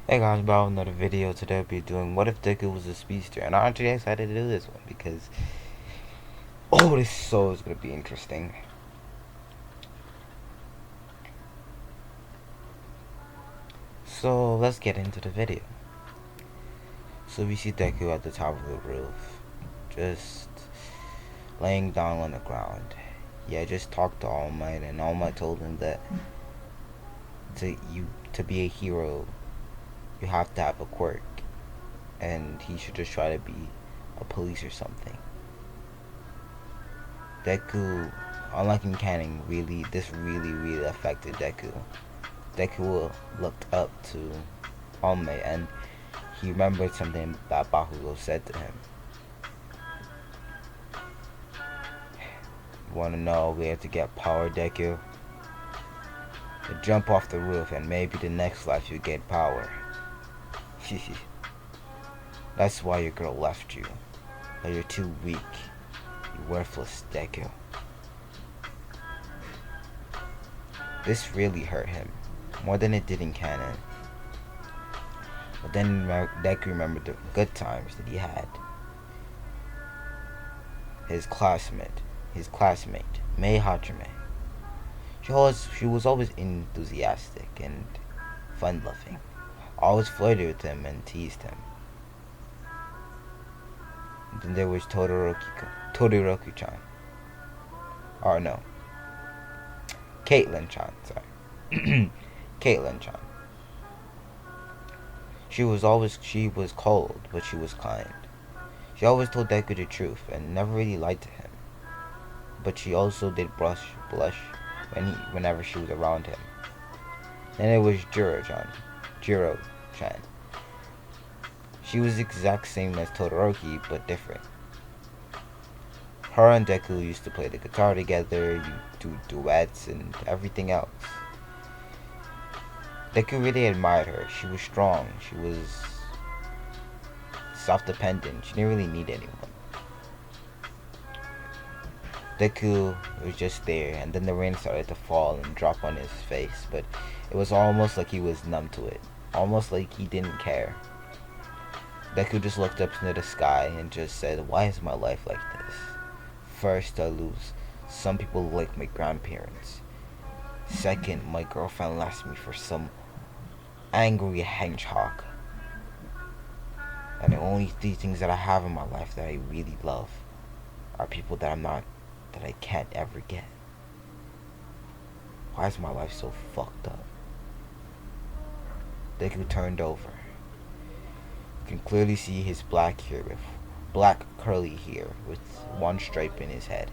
Hey guys, back with another video. Today I'll be doing what if Deku was a speedster, and I'm actually excited to do this one because this show is gonna be interesting. So let's get into the video. So we see Deku at the top of the roof, just laying down on the ground. Yeah, just talked to All Might, and All Might told him that to be a hero, you have to have a quirk, and he should just try to be a police or something. Deku, unlike in canon, this really affected Deku. Deku looked up to All Might, and he remembered something that Bakugo said to him. You wanna know where to get power, Deku? You jump off the roof and maybe the next life you get power. That's why your girl left you. But you're too weak. You worthless, Deku. This really hurt him, more than it did in canon. But then Deku remembered the good times that he had. His classmate, Mei Hajime. She was always enthusiastic and fun-loving. Always flirted with him and teased him. And then there was Todoroki-chan. Or no. Caitlyn-chan, sorry. Caitlyn-chan. She was cold, but she was kind. She always told Deku the truth and never really lied to him. But she also did blush whenever she was around him. Then it was Jiro-chan. She was the exact same as Todoroki, but different. Her and Deku used to play the guitar together, do duets, and everything else. Deku really admired her. She was strong. She was self-dependent. She didn't really need anyone. Deku was just there, and then the rain started to fall and drop on his face, but it was almost like he was numb to it. Almost like he didn't care. Deku just looked up into the sky and just said, "Why is my life like this? First, I lose some people like my grandparents. Second, my girlfriend left me for some angry hedgehog. And the only three things that I have in my life that I really love are people that I can't ever get. Why is my life so fucked up?" Deku turned over. You can clearly see his black curly hair with one stripe in his head,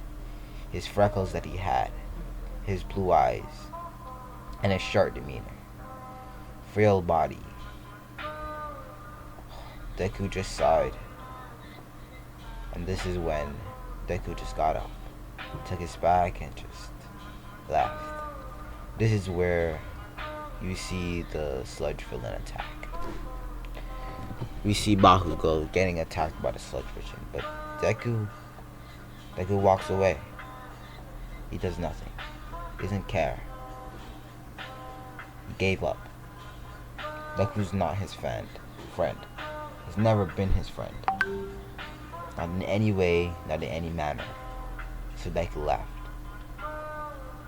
his freckles that he had, his blue eyes, and his sharp demeanor. Frail body. Deku just sighed. And this is when Deku just got up, took his bag, and just left. This is where you see the sludge villain attack. We see Bakugo getting attacked by the sludge villain, but Deku walks away. He does nothing. He doesn't care. He gave up. Deku's not his friend. He's never been his friend. Not in any way, not in any manner. So Deku left.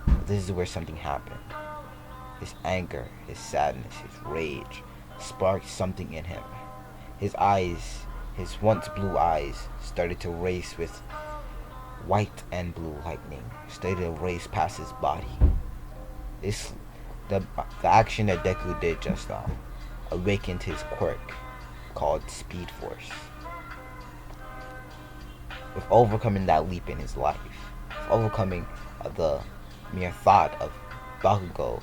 But this is where something happened. His anger, his sadness, his rage sparked something in him. His eyes, his once blue eyes, started to race with white and blue lightning. Started to race past his body. The action that Deku did just now awakened his quirk called Speed Force. With overcoming that leap in his life, overcoming the mere thought of Bakugo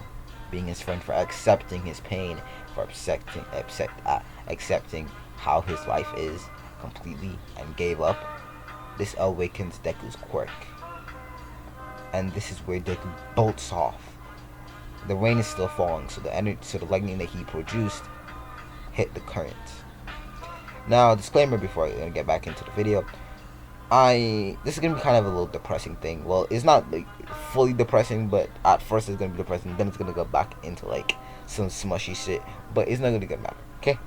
being his friend, for accepting his pain, for accepting how his life is completely, and gave up, this awakens Deku's quirk. And this is where Deku bolts off. The rain is still falling, so the lightning that he produced hit the current. Now, disclaimer before I get back into the video. this is gonna be kind of a little depressing thing. Well, it's not like fully depressing, but at first it's gonna be depressing. Then it's gonna go back into like some smushy shit. But it's not gonna get matter, okay?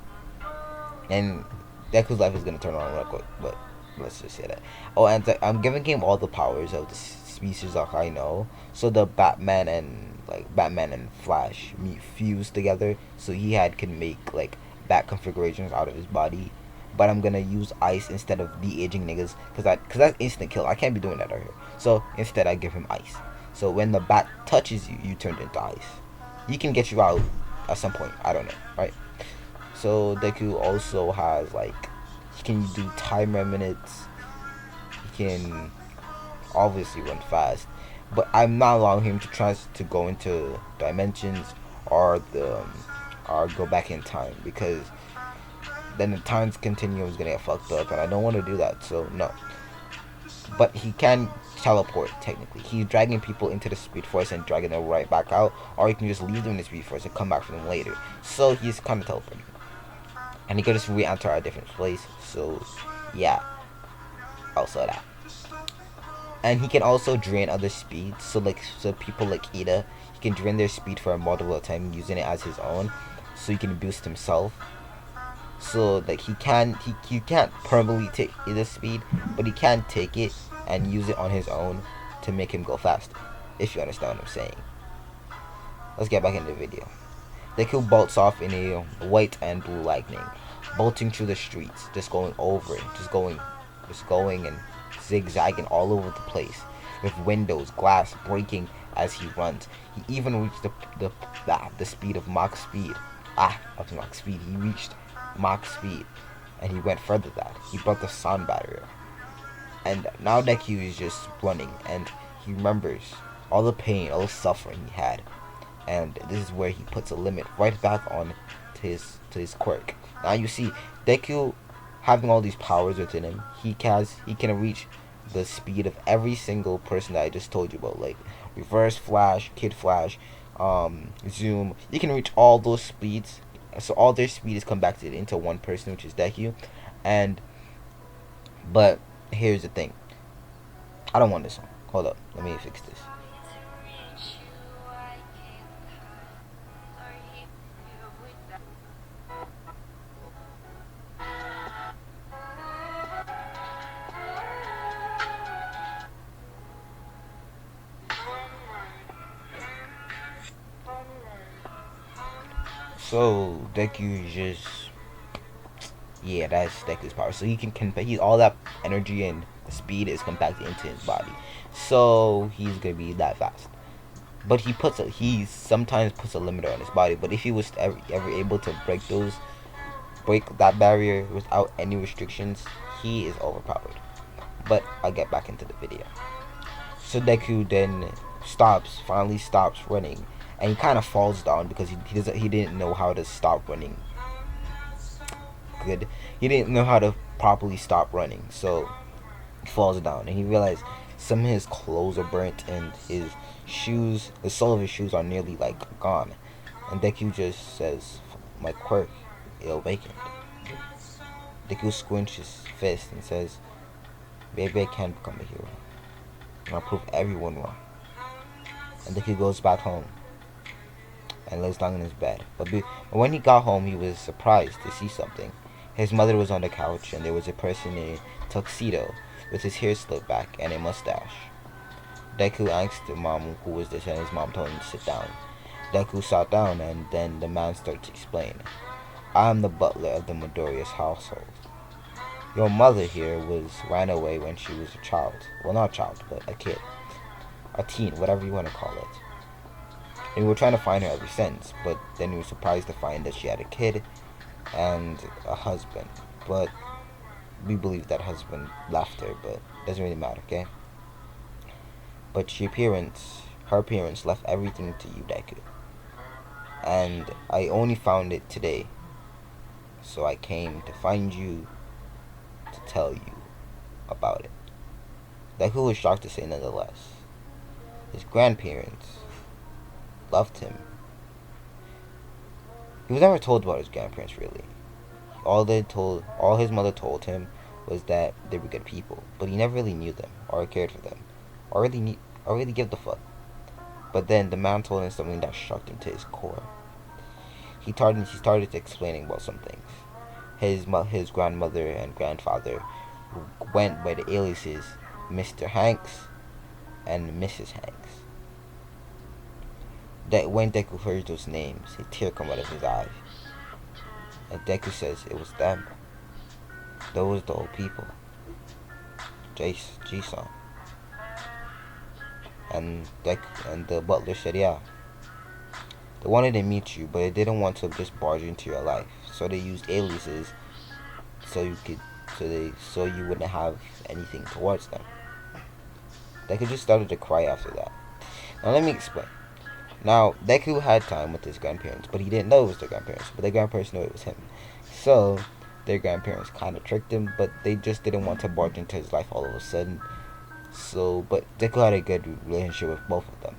And Deku's life is gonna turn around real quick. But let's just say that. Oh, and I'm giving him all the powers of the species that I know. So the Batman and Flash fuse together. So can make like bat configurations out of his body. But I'm gonna use ice instead of de-aging niggas, cause that's instant kill. I can't be doing that out here. So instead, I give him ice. So when the bat touches you, you turn into ice. He can get you out at some point. I don't know, right? So Deku also has like he can do timer minutes. He can obviously run fast, but I'm not allowing him to try to go into dimensions or or go back in time, because then the times continuum is gonna get fucked up, and I don't want to do that. So no. But he can teleport technically. He's dragging people into the Speed Force and dragging them right back out, or he can just leave them in the Speed Force and come back for them later. So he's kind of teleporting, and he can just re-enter a different place. So yeah, also that. And he can also drain other speeds. So people like Ida, he can drain their speed for a multiple time using it as his own, so he can boost himself. So like he can't permanently take Ida's speed, but he can take it and use it on his own to make him go faster. If you understand what I'm saying. Let's get back into the video. Deku bolts off in a white and blue lightning, bolting through the streets, just going and zigzagging all over the place, with windows, glass breaking as he runs. He even reached the speed of Mach speed. Up to Mach speed. He reached Mach speed, and he went further than that. He broke the sound barrier, and now Deku is just running, and he remembers all the pain, all the suffering he had, and this is where he puts a limit right back on to his quirk. Now you see Deku having all these powers within him. He can reach the speed of every single person that I just told you about, like Reverse Flash, Kid Flash, Zoom. You can reach all those speeds. So all their speed is compacted into one person, which is Deku. But here's the thing. I don't want this song. Hold up. Let me fix this. So Deku just, yeah, that's Deku's power. So he he's all that energy and speed is compacted into his body. So he's gonna be that fast. But he sometimes puts a limiter on his body. But if he was ever able to break that barrier without any restrictions, he is overpowered. But I'll get back into the video. So Deku then finally stops running, and he kind of falls down because he didn't know how to stop running. He didn't know how to properly stop running, so he falls down, and he realized some of his clothes are burnt, and the sole of his shoes are nearly like gone. And Deku just says, "My quirk, it awakened." Deku squinches his fist and says, "Maybe I can become a hero, and I'll prove everyone wrong." And Deku goes back home and lays down in his bed. But when he got home, he was surprised to see something. His mother was on the couch, and there was a person in a tuxedo with his hair slicked back and a mustache. Deku asked the mom who was this, and his mom told him to sit down. Deku sat down, and then the man started to explain. "I am the butler of the Midoriya's household. Your mother here ran away when she was a child. Well, not a child, but a kid. A teen, whatever you want to call it. And we were trying to find her ever since, but then we were surprised to find that she had a kid and a husband. But we believe that husband left her, but it doesn't really matter, okay? But her parents left everything to you, Deku. And I only found it today. So I came to find you to tell you about it." Deku was shocked to say nonetheless. His grandparents loved him. He was never told about his grandparents, really. All his mother told him was that they were good people, but he never really knew them or cared for them, or really give a fuck. But then the man told him something that shocked him to his core. He started explaining about some things. His grandmother and grandfather went by the aliases Mr. Hanks and Mrs. Hanks. That when Deku heard those names, a tear came out of his eyes. And Deku says it was them. Those the old people. Jason. And the butler said, yeah. They wanted to meet you, but they didn't want to just barge into your life. So they used aliases so you wouldn't have anything towards them. Deku just started to cry after that. Now let me explain. Now, Deku had time with his grandparents, but he didn't know it was their grandparents. But their grandparents knew it was him. So, their grandparents kind of tricked him, but they just didn't want to barge into his life all of a sudden. So, but Deku had a good relationship with both of them,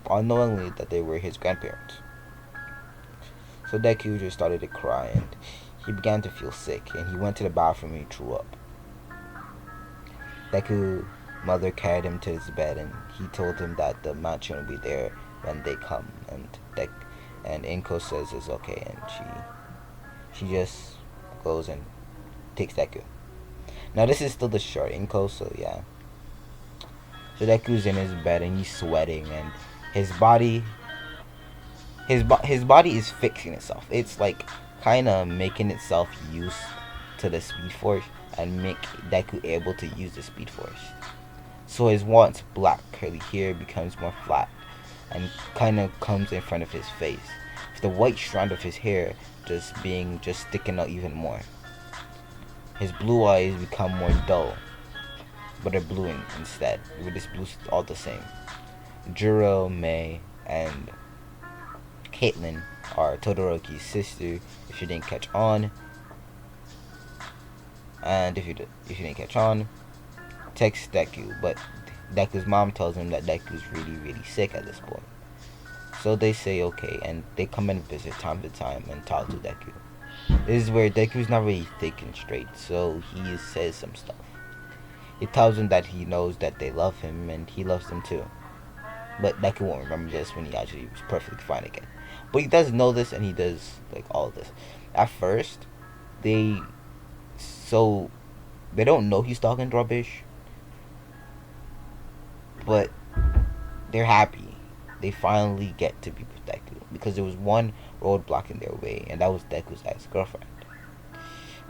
unknowingly that they were his grandparents. So Deku just started to cry, and he began to feel sick, and he went to the bathroom and he threw up. Deku mother carried him to his bed, and he told him that the mansion will be there when they come, and Inko says it's okay, and she just goes and takes Deku. Now this is still the short Inko, so yeah. So Deku's in his bed and he's sweating, and his body is fixing itself. It's like kind of making itself used to the speed force and make Deku able to use the speed force. So his once black curly hair becomes more flat and kind of comes in front of his face, with the white strand of his hair just sticking out even more. His blue eyes become more dull, but they're bluing instead. With this blue all the same. Juro, Mei, and Caitlyn are Todoroki's sister, if you didn't catch on. And if you didn't catch on, text Deku, but Deku's mom tells him that Deku's really, really sick at this point. So they say okay, and they come and visit time to time and talk to Deku. This is where Deku's not really thinking straight, so he says some stuff. He tells him that he knows that they love him, and he loves them too. But Deku won't remember this when he actually was perfectly fine again. But he does know this, and he does like all of this. At first, they don't know he's talking rubbish, but they're happy. They finally get to be with Deku because there was one roadblock in their way, and that was Deku's ex-girlfriend.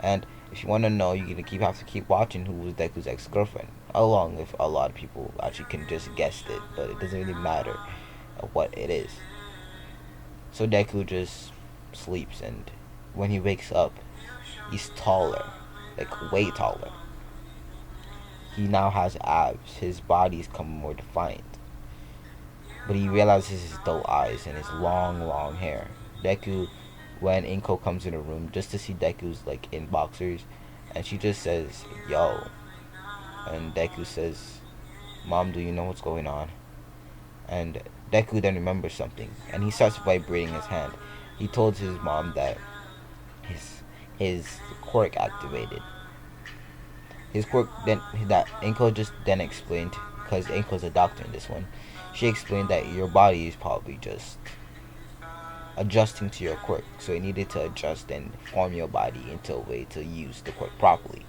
And if you want to know, you're gonna have to keep watching who was Deku's ex-girlfriend. Along with a lot of people actually can just guess it, but it doesn't really matter what it is. So Deku just sleeps, and when he wakes up, he's taller, like way taller. He now has abs. His body's becoming more defined. But he realizes his dull eyes and his long, long hair. Deku, when Inko comes in the room just to see Deku's like in boxers, and she just says, yo. And Deku says, Mom, do you know what's going on? And Deku then remembers something, and he starts vibrating his hand. He told his mom that his quirk activated. His quirk then that Inko just then explained, because Inko's a doctor in this one. She explained that your body is probably just adjusting to your quirk, so it needed to adjust and form your body into a way to use the quirk properly.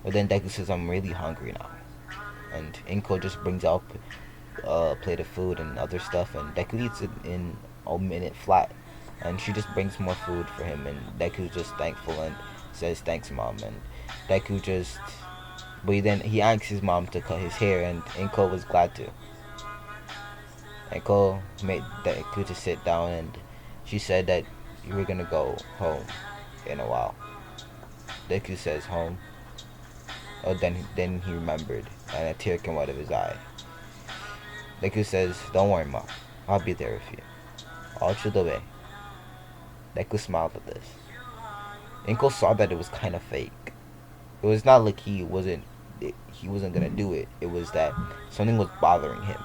But then Deku says, I'm really hungry now. And Inko just brings up a plate of food and other stuff, and Deku eats it in a minute flat. And she just brings more food for him, and Deku's just thankful and says, thanks, Mom. And Deku just... But then he asks his mom to cut his hair, and Inko was glad to. Inko made Deku to sit down, and she said that you were gonna go home in a while. Deku says, home? Oh, then he remembered, and a tear came out of his eye. Deku says, don't worry, Mom. I'll be there with you. All through the way. Deku smiled at this. Inko saw that it was kind of fake. It was not like he wasn't gonna do it. It was that something was bothering him.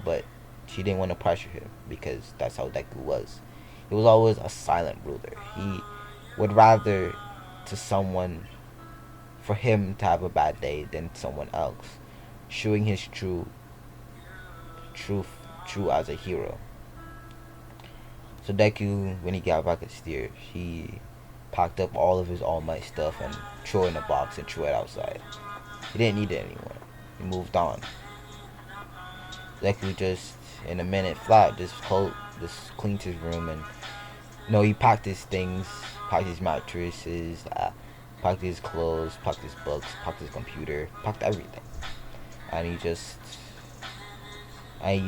But she didn't want to pressure him, because that's how Deku was. He was always a silent ruler. He would rather to someone for him to have a bad day than someone else, showing his true, true as a hero. So Deku, when he got back upstairs, he packed up all of his All Might stuff and threw it in a box and threw it outside. He didn't need it anymore. He moved on. Deku just, in a minute flat, just cleaned his room and no, he packed his things, packed his mattresses, packed his clothes, packed his books, packed his computer, packed everything. And he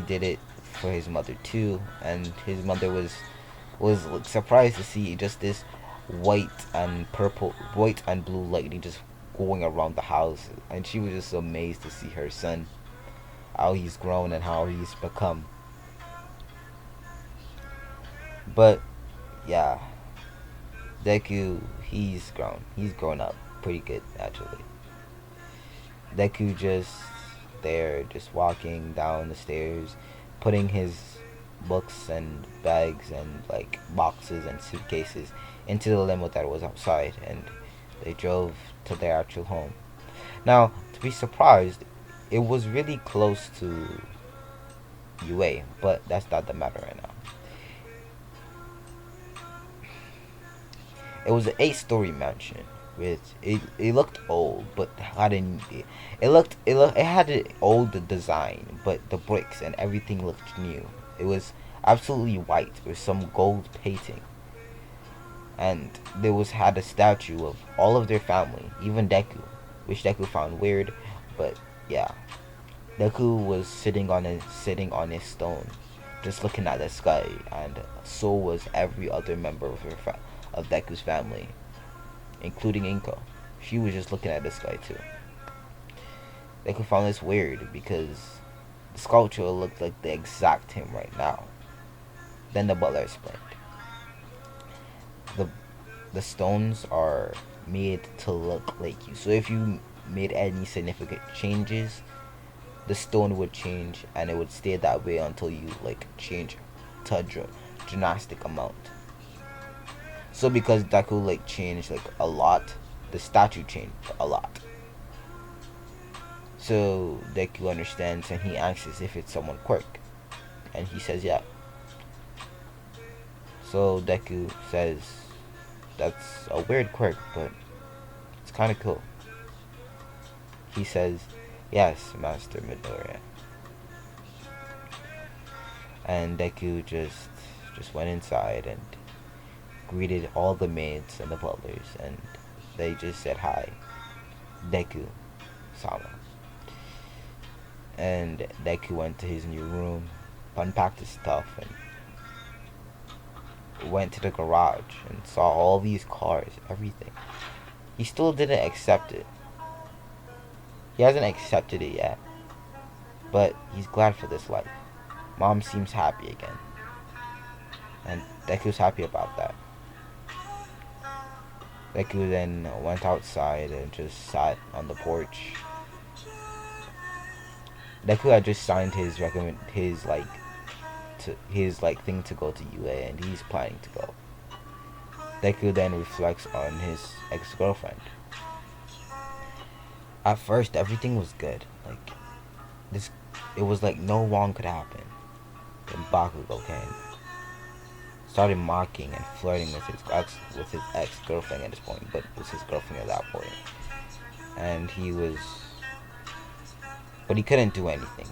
did it for his mother too. And his mother was surprised to see just this white and blue lightning just going around the house, and she was just amazed to see her son, how he's grown and how he's become. But yeah, Deku, he's grown up pretty good actually. Deku just there, just walking down the stairs, putting his books and bags and like boxes and suitcases into the limo that was outside, and they drove to their actual home. Now, to be surprised, it was really close to UA, but that's not the matter right now. It was an 8-story mansion. It looked old, but it had an old design, but the bricks and everything looked new. It was absolutely white with some gold painting, and had a statue of all of their family, even Deku, which Deku found weird, but yeah, Deku was sitting on his stone, just looking at the sky, and so was every other member of Deku's family, including Inko. She was just looking at the sky too. Deku found this weird because the sculpture looked like the exact him right now. Then the butler explained. The stones are made to look like you. So if you made any significant changes, the stone would change, and it would stay that way until you like change to a drastic amount. So because Deku like changed like a lot, the statue changed a lot. So Deku understands and he asks if it's someone quirk, and he says yeah. So Deku says that's a weird quirk, but it's kind of cool. He says yes, Master Midoriya. And Deku just went inside and greeted all the maids and the butlers, and they just said hi, Deku-sama. And Deku went to his new room, unpacked his stuff, and went to the garage and saw all these cars, everything. He still didn't accept it. He hasn't accepted it yet, but he's glad for this life. Mom seems happy again, and Deku's happy about that. Deku then went outside and just sat on the porch. Deku had just signed his thing to go to UA, and he's planning to go. Deku then reflects on his ex-girlfriend. At first, everything was good. It was like no wrong could happen. Then Bakugo came, started mocking and flirting with his ex-girlfriend at this point, but it was his girlfriend at that point. And but he couldn't do anything.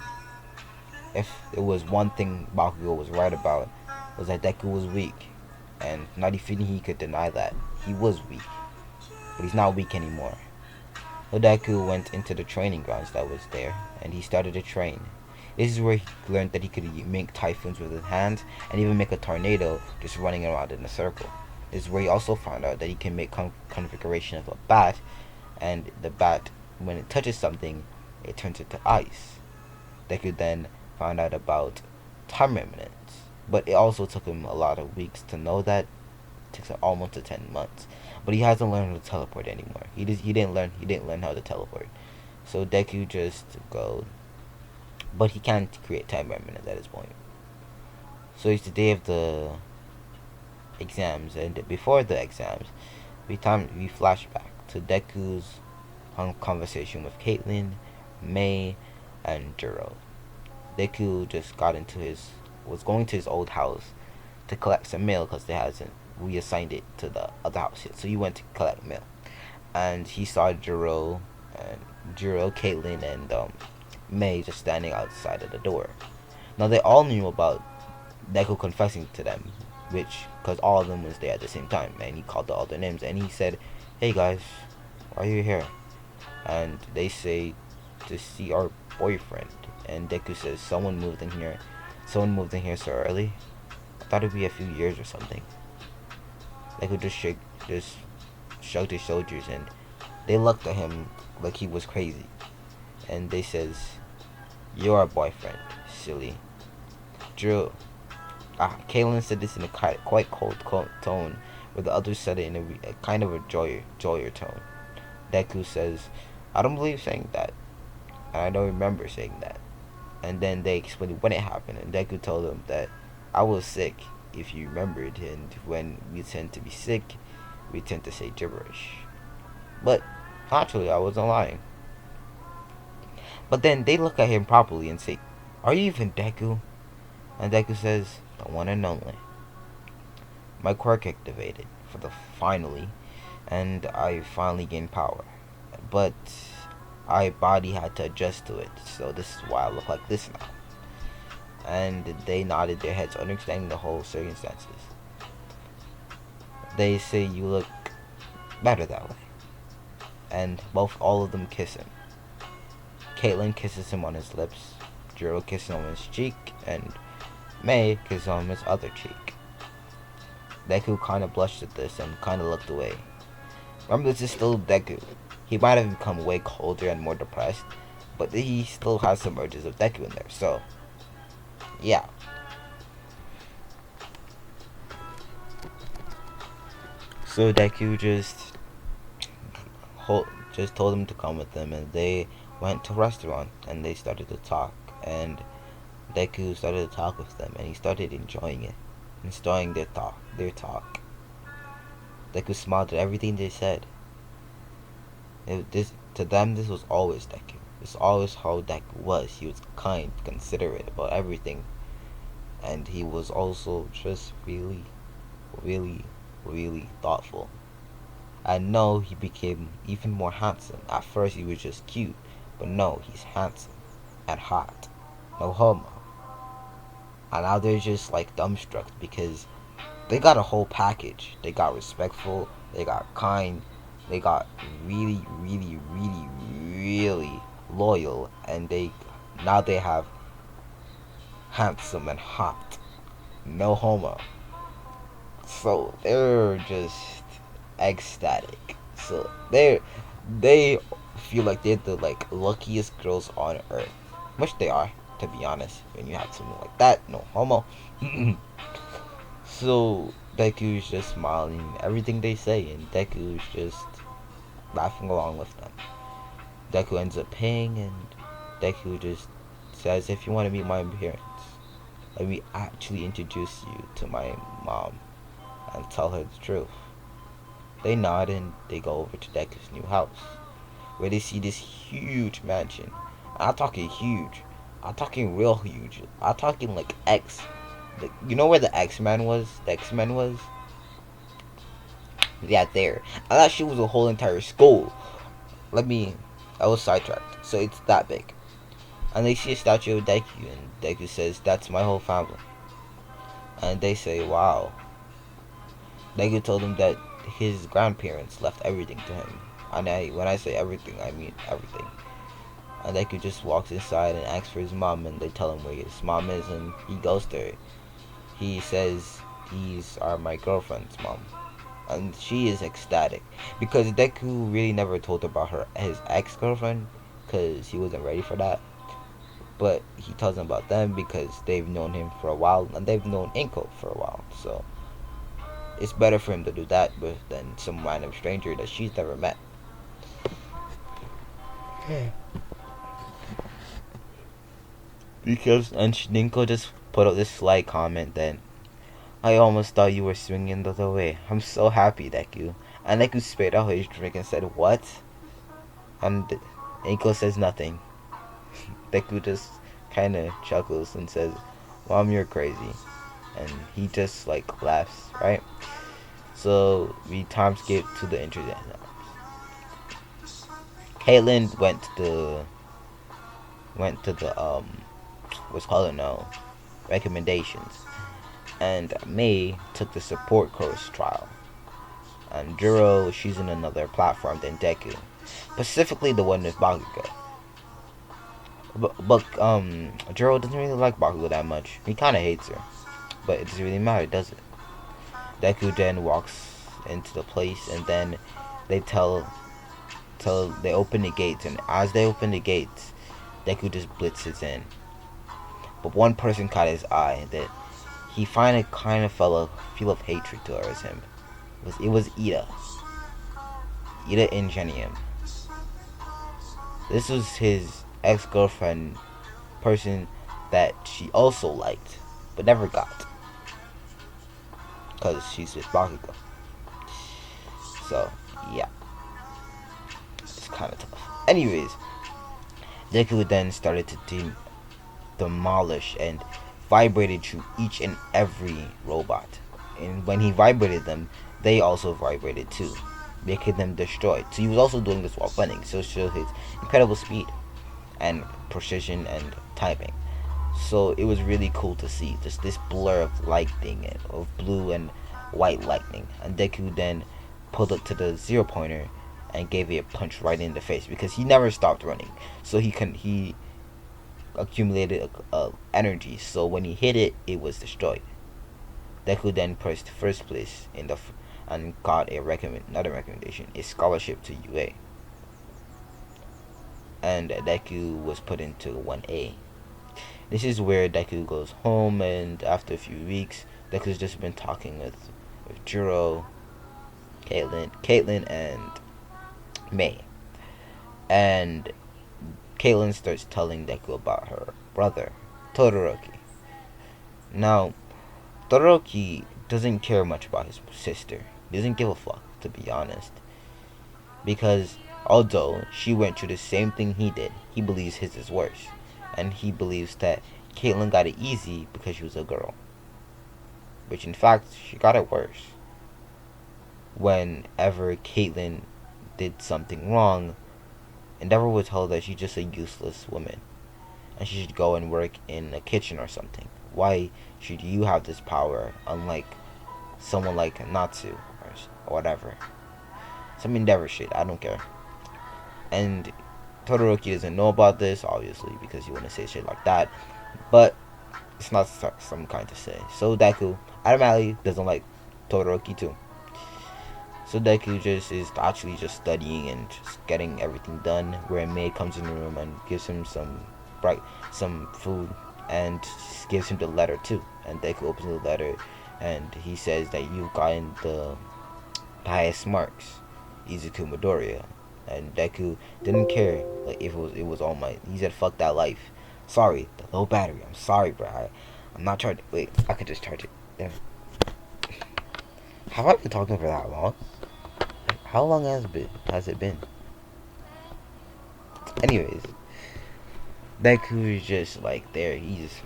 If there was one thing Bakugo was right about, was that Deku was weak, and not even he could deny that. He was weak, but he's not weak anymore. So Deku went into the training grounds that was there, and he started to train. This is where he learned that he could make typhoons with his hands, and even make a tornado just running around in a circle. This is where he also found out that he can make configuration of a bat, and the bat, when it touches something, it turns into ice. Deku then found out about time remnants, but it also took him a lot of weeks to know that. It took almost 10 months, but he hasn't learned how to teleport anymore. He didn't learn how to teleport. So Deku just goes, but he can't create time remnants at this point. So it's the day of the exams, and before the exams, we flash back to Deku's conversation with Caitlin, May, and Juro. Deku just was going to his old house to collect some mail because they hasn't reassigned it to the other house yet. So he went to collect mail, and he saw Caitlin, and May just standing outside of the door. Now they all knew about Deku confessing to them, which because all of them was there at the same time, and he called all their names, and he said, "Hey guys, why are you here?" And they say, "To see our boyfriend." And Deku says, Someone moved in here so early. I thought it'd be a few years or something." Deku just shrugged his shoulders, and they looked at him like he was crazy. And they says, "You're our boyfriend, silly." Drew. Kaylin said this in a quite cold tone, where the others said it in a kind of a joyer tone. Deku says, "I don't believe saying that, and I don't remember saying that." And then they explained when it happened, and Deku told them that I was sick, if you remembered, and when we tend to be sick, we tend to say gibberish. But actually, I wasn't lying. But then they look at him properly and say, "Are you even Deku?" And Deku says, "The one and only." My quirk activated finally, and I finally gained power. But my body had to adjust to it, so this is why I look like this now. And they nodded their heads, understanding the whole circumstances. They say, "You look better that way." And all of them kiss him. Caitlin kisses him on his lips, Jiro kisses him on his cheek, and May kisses on his other cheek. Deku kind of blushed at this and kind of looked away. Remember, this is still Deku. He might have become way colder and more depressed, but he still has some urges of Deku in there, so yeah. So Deku just told him to come with them, and they went to a restaurant, and they started to talk, and Deku started to talk with them, and he started enjoying it, enjoying their talk. Deku smiled at everything they said. To them, this was always Deku. This is always how Deku was. He was kind, considerate about everything, and he was also just really, really, really thoughtful. And no, he became even more handsome. At first, he was just cute, but no, he's handsome and hot. No homo. And now they're just like dumbstruck because they got a whole package. They got respectful, they got kind, they got really, really, really, really loyal, and now they have handsome and hot. No homo. So they're just ecstatic. So they feel like they're the luckiest girls on earth. Which they are, to be honest, when you have something like that. No homo. So Deku's just smiling everything they say, and Deku's just laughing along with them. Deku ends up paying, and Deku just says, "If you want to meet my parents, let me actually introduce you to my mom and tell her the truth." They nod, and they go over to Deku's new house, where they see this huge mansion. I'm talking huge. I'm talking real huge. I'm talking like X. You know where the X-Men was? The X-Men was? Yeah, there. I thought she was a whole entire school. I was sidetracked. So it's that big. And they see a statue of Deku, and Deku says, "That's my whole family." And they say, "Wow." Deku told them that his grandparents left everything to him. And when I say everything, I mean everything. And Deku just walks inside and asks for his mom, and they tell him where his mom is, and he goes there. He says, "These are my girlfriend's mom." And she is ecstatic, because Deku really never told about his ex-girlfriend, because he wasn't ready for that. But he tells them about them because they've known him for a while, and they've known Inko for a while. So it's better for him to do that than some random stranger that she's never met. Because, and Ninko just put out this slight comment that, "I almost thought you were swinging the other way. I'm so happy, Deku." And Deku spit out his drink and said, "What?" And Inko says nothing. Deku just kind of chuckles and says, "Mom, you're crazy," and he just like laughs, right? So we time skip to the internet. Caitlyn went to the what's called it now, recommendations, and May took the support course trial. And Juro, she's in another platform than Deku, specifically the one with Bakugo. But Juro doesn't really like Bakugo that much. He kind of hates her, but it doesn't really matter, does it? Deku then walks into the place, and then they they open the gates, and as they open the gates, Deku just blitzes in. But one person caught his eye that he finally kind of felt a feel of hatred towards him. It was Ida Ingenium. This was his ex-girlfriend, person that she also liked, but never got, because she's with Bakugo. So, yeah, it's kind of tough. Anyways, Deku then started to demolish and vibrated through each and every robot. And when he vibrated them, they also vibrated too, making them destroyed. So he was also doing this while running, so it showed his incredible speed and precision and timing. So it was really cool to see just this blur of lightning and of blue and white lightning. And Deku then pulled up to the 0 pointer and gave it a punch right in the face because he never stopped running. So he accumulated energy. So when he hit it, it was destroyed. Deku then pressed first place and got another recommendation, a scholarship to UA. And Deku was put into 1A. This is where Deku goes home, and after a few weeks, Deku's just been talking with Juro, Caitlyn, and May. And Caitlyn starts telling Deku about her brother, Todoroki. Now, Todoroki doesn't care much about his sister. He doesn't give a fuck, to be honest. Because although she went through the same thing he did, he believes his is worse. And he believes that Caitlyn got it easy because she was a girl. Which in fact, she got it worse. Whenever Caitlyn did something wrong, Endeavor would tell her that she's just a useless woman. And she should go and work in a kitchen or something. Why should you have this power, unlike someone like Natsu or whatever? Some Endeavor shit, I don't care. And Todoroki doesn't know about this, obviously, because you wouldn't say shit like that. But it's not some kind to say. So Deku automatically doesn't like Todoroki too. So Deku is actually just studying and just getting everything done. Where May comes in the room and gives him some food and gives him the letter too. And Deku opens the letter and he says that you've gotten the highest marks, Izuku Midoriya. And Deku didn't care like if it was All Might. He said fuck that life. Sorry, the low battery. I'm sorry, bro. I'm not charging. Wait, I could just charge it. Damn. Have I been talking for that long? How long has it been? Anyways, Deku is just like there. He's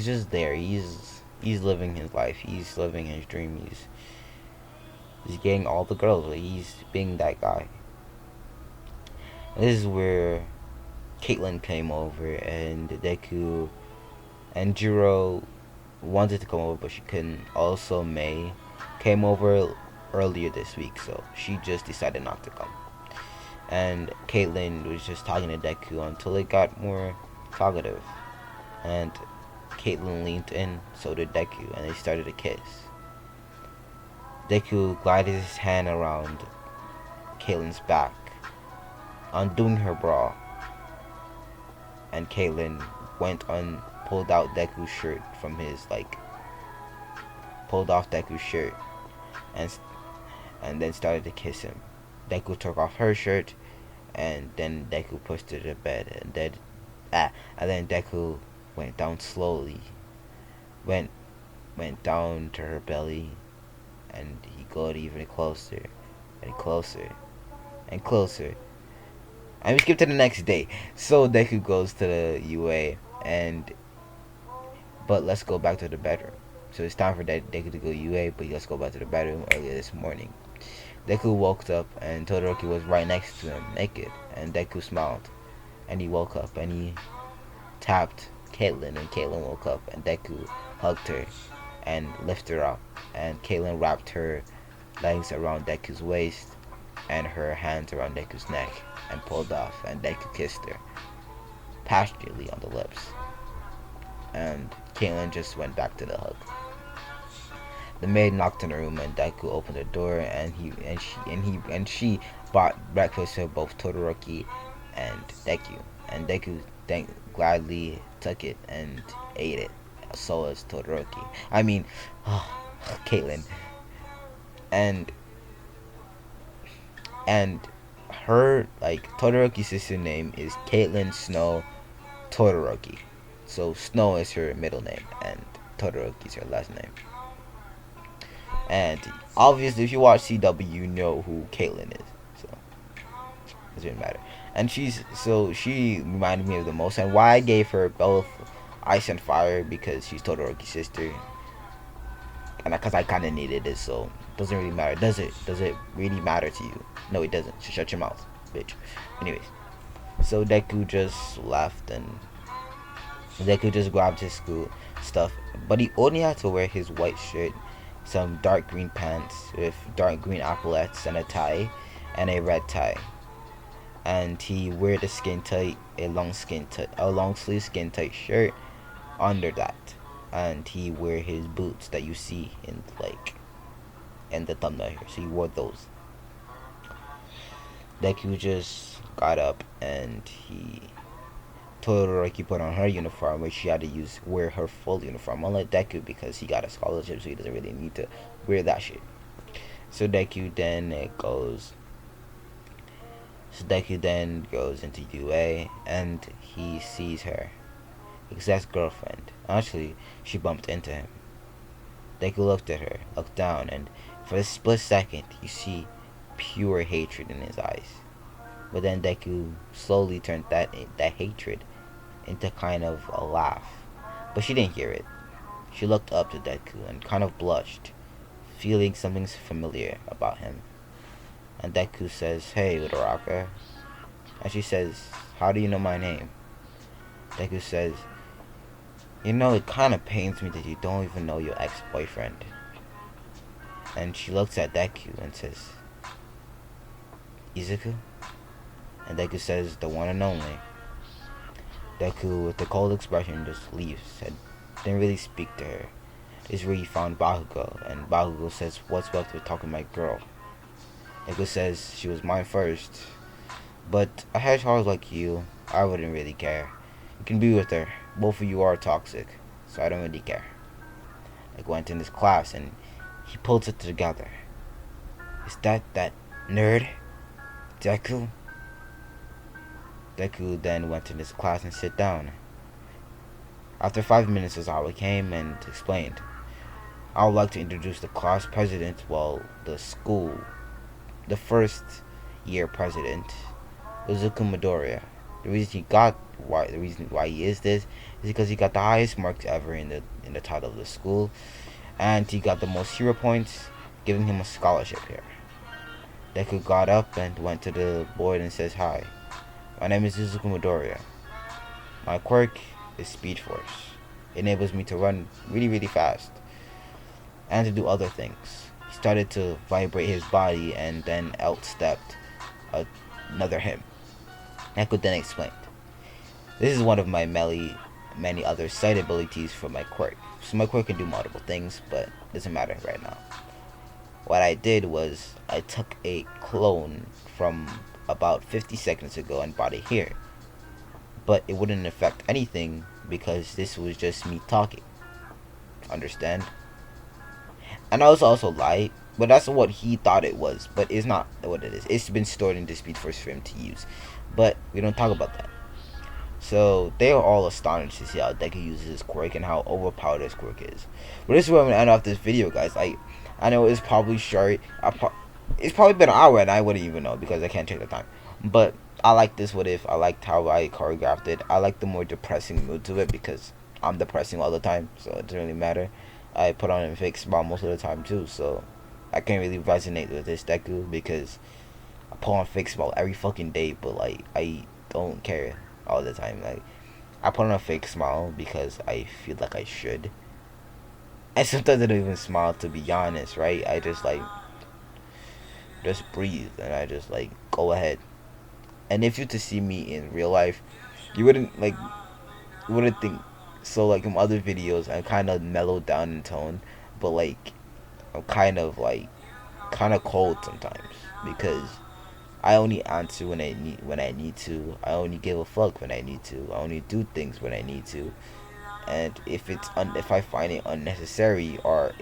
just there. He's living his life. He's living his dream. He's getting all the girls. He's being that guy. This is where Caitlyn came over, and Deku and Juro wanted to come over, but she couldn't. Also, May came over earlier this week, so she just decided not to come. And Caitlyn was just talking to Deku until it got more talkative. And Caitlyn leaned in, so did Deku, and they started a kiss. Deku glided his hand around Caitlyn's back, undoing her bra. And Caitlyn pulled out Deku's shirt from his, pulled off Deku's shirt and then started to kiss him. Deku took off her shirt, and then Deku pushed her to bed, and then Deku went down slowly, went down to her belly, and he got even closer and closer and closer. And we skip to the next day. So Deku goes to the UA, and but let's go back to the bedroom. So it's time for Deku to go UA, but let's go back to the bedroom earlier this morning. Deku woke up and Todoroki was right next to him, naked, and Deku smiled. And he woke up and he tapped Caitlyn, and Caitlyn woke up and Deku hugged her and lifted her up, and Caitlyn wrapped her legs around Deku's waist and her hands around Deku's neck and pulled off, and Deku kissed her passionately on the lips. And Caitlyn just went back to the hug. The maid knocked on the room and Deku opened the door, and she brought breakfast for both Todoroki and Deku. And Deku gladly took it and ate it. So as Todoroki. I mean, Caitlyn. And her, like, Todoroki's sister name is Caitlyn Snow Todoroki. So Snow is her middle name and Todoroki is her last name. And obviously, if you watch CW, you know who Caitlyn is. So it doesn't matter. And she reminded me of the most. And why I gave her both Ice and Fire, because she's Todoroki's sister. And because I kind of needed it, so it doesn't really matter. Does it? Does it really matter to you? No, it doesn't. So shut your mouth, bitch. Anyways, so Deku just left, and Deku just grabbed his school stuff, but he only had to wear his white shirt, some dark green pants with dark green epaulets, and a tie, and a red tie. And he wore a long sleeve skin tight shirt under that. And he wore his boots that you see in the thumbnail here. So he wore those. Deku just got up and Todoroki put on her uniform, which she had to wear her full uniform. Unlike Deku, because he got a scholarship, so he doesn't really need to wear that shit. So Deku then goes into UA, and he sees her exact girlfriend. Actually, she bumped into him. Deku looked at her, looked down, and for a split second, you see pure hatred in his eyes. But then Deku slowly turned that hatred into kind of a laugh. But she didn't hear it. She looked up to Deku and kind of blushed, feeling something familiar about him. And Deku says, "Hey, Uraraka." And she says, "How do you know my name?" Deku says, it kind of pains me that you don't even know your ex-boyfriend." And she looks at Deku and says, "Izuku?" And Deku says, "The one and only." Deku, with the cold expression, just leaves and didn't really speak to her. This is where he found Bakugo, and Bakugo says, "What's up with talking to my girl?" Deku says, "She was mine first, but a hedgehog like you, I wouldn't really care. You can be with her. Both of you are toxic, so I don't really care." Deku went in his class and he pulled it together. "Is that nerd? Deku?" Deku then went in his class and sat down. After 5 minutes, Ozawa came and explained, "I would like to introduce the class president, the first year president, Izuku Midoriya. The reason why he is this is because he got the highest marks ever in the title of the school, and he got the most hero points, giving him a scholarship here." Deku got up and went to the board and says, "Hi, my name is Izuku Midoriya. My quirk is Speed Force. It enables me to run really, really fast and to do other things." He started to vibrate his body and then outstepped another him. Deku then explained, "This is one of my many other side abilities for my quirk. So my quirk can do multiple things, but it doesn't matter right now. What I did was I took a clone from about 50 seconds ago and brought it here. But it wouldn't affect anything because this was just me talking. Understand?" And I was also lie, but that's what he thought it was, but it's not what it is. It's been stored in the Speed Force for him to use. But we don't talk about that. So they are all astonished to see how Deku uses his quirk and how overpowered his quirk is. But this is where I'm gonna end off this video, guys. I know it's probably short. It's probably been an hour and I wouldn't even know because I can't check the time. But I like this what if. I liked how I choreographed it. I like the more depressing mood to it because I'm depressing all the time, so it doesn't really matter. I put on a fake smile most of the time too, so I can't really resonate with this Deku because I put on a fake smile every fucking day, but like I don't care all the time. Like I put on a fake smile because I feel like I should. And sometimes I don't even smile to be honest, right? I just like just breathe and I just like go ahead. And if you to see me in real life, you wouldn't like you wouldn't think so. Like in other videos, I'm kind of mellowed down in tone, but like I'm kind of cold sometimes because I only answer when I need to. I only give a fuck when I need to. I only do things when I need to. And if I find it unnecessary or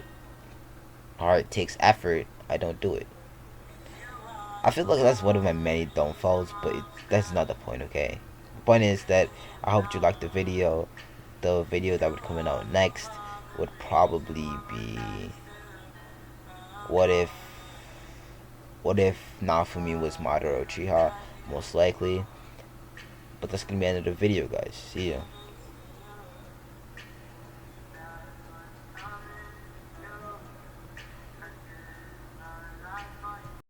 it takes effort, I don't do it. I feel like that's one of my many downfalls, but that's not the point. Okay, the point is that I hope you liked the video. The video that would coming out next would probably be what if Nafumi was Madara Uchiha, most likely. But that's gonna be the end of the video, guys. See ya.